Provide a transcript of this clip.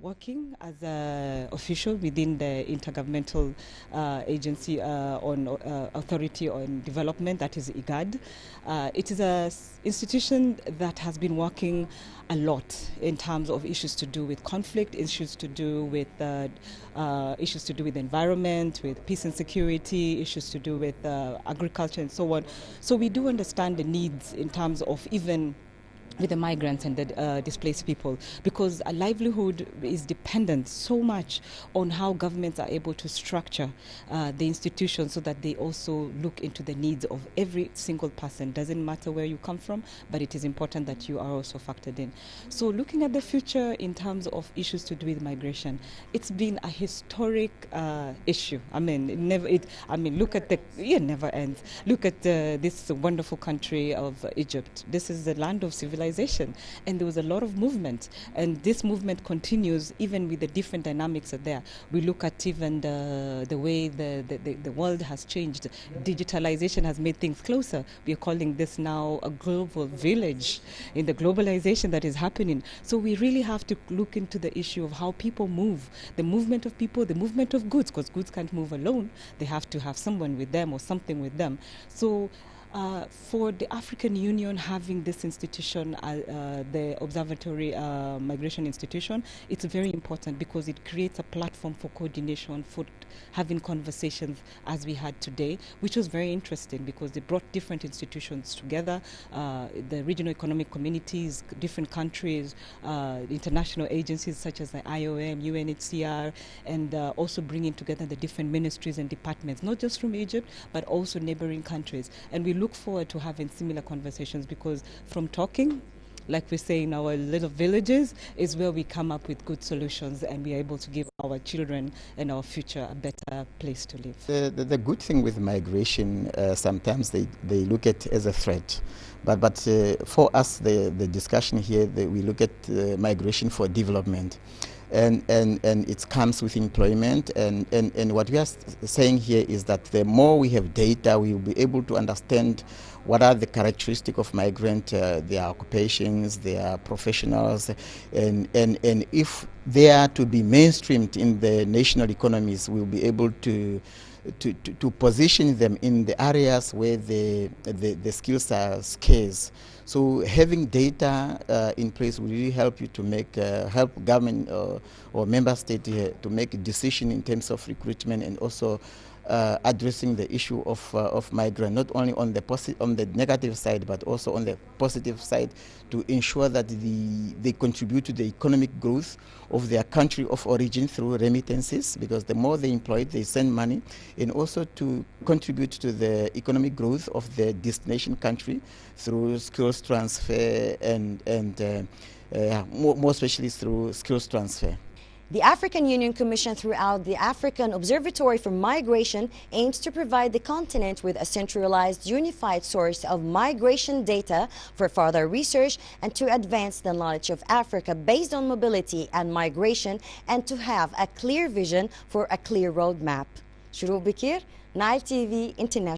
working as an official within the Intergovernmental Agency on Authority on Development, that is IGAD. It is an institution that has been working a lot in terms of issues to do with conflict, issues to do with environment, with peace and security, issues to do with agriculture and so on. So we do understand the needs in terms of even with the migrants and the displaced people, because a livelihood is dependent so much on how governments are able to structure the institutions so that they also look into the needs of every single person. Doesn't matter where you come from, but it is important that you are also factored in. So looking at the future in terms of issues to do with migration, it's been a historic issue. I mean, look at it never ends. Look at this wonderful country of Egypt. This is the land of civilization. And there was a lot of movement, and this movement continues even with the different dynamics are there. We look at even the way the world has changed. Digitalization has made things closer. We are calling this now a global village in the globalization that is happening. So we really have to look into the issue of how people move, the movement of people, the movement of goods, because goods can't move alone. They have to have someone with them or something with them. So for the African Union having this institution, the Observatory Migration Institution, it's very important because it creates a platform for coordination, for having conversations as we had today, which was very interesting because they brought different institutions together, the regional economic communities, different countries, international agencies such as the IOM, UNHCR, and also bringing together the different ministries and departments, not just from Egypt, but also neighboring countries. And we look forward to having similar conversations because from talking, like we say in our little villages, is where we come up with good solutions and we are able to give our children and our future a better place to live. The good thing with migration, sometimes they look at it as a threat. But for us, the discussion here, we look at migration for development. And it comes with employment, and what we are saying here is that the more we have data, we will be able to understand what are the characteristics of migrant, their occupations, their professionals, and if they are to be mainstreamed in the national economies, we'll be able to position them in the areas where the skills are scarce. So having data in place will really help you to make help government or member state to make a decision in terms of recruitment and also addressing the issue of migrant, not only on the negative side but also on the positive side, to ensure that they contribute to the economic growth of their country of origin through remittances, because the more they employ, they send money, and also to contribute to the economic growth of the destination country through skills transfer and more especially through skills transfer. The African Union Commission throughout the African Observatory for Migration aims to provide the continent with a centralized, unified source of migration data for further research and to advance the knowledge of Africa based on mobility and migration, and to have a clear vision for a clear roadmap. Shorouk Baker, Nile TV International.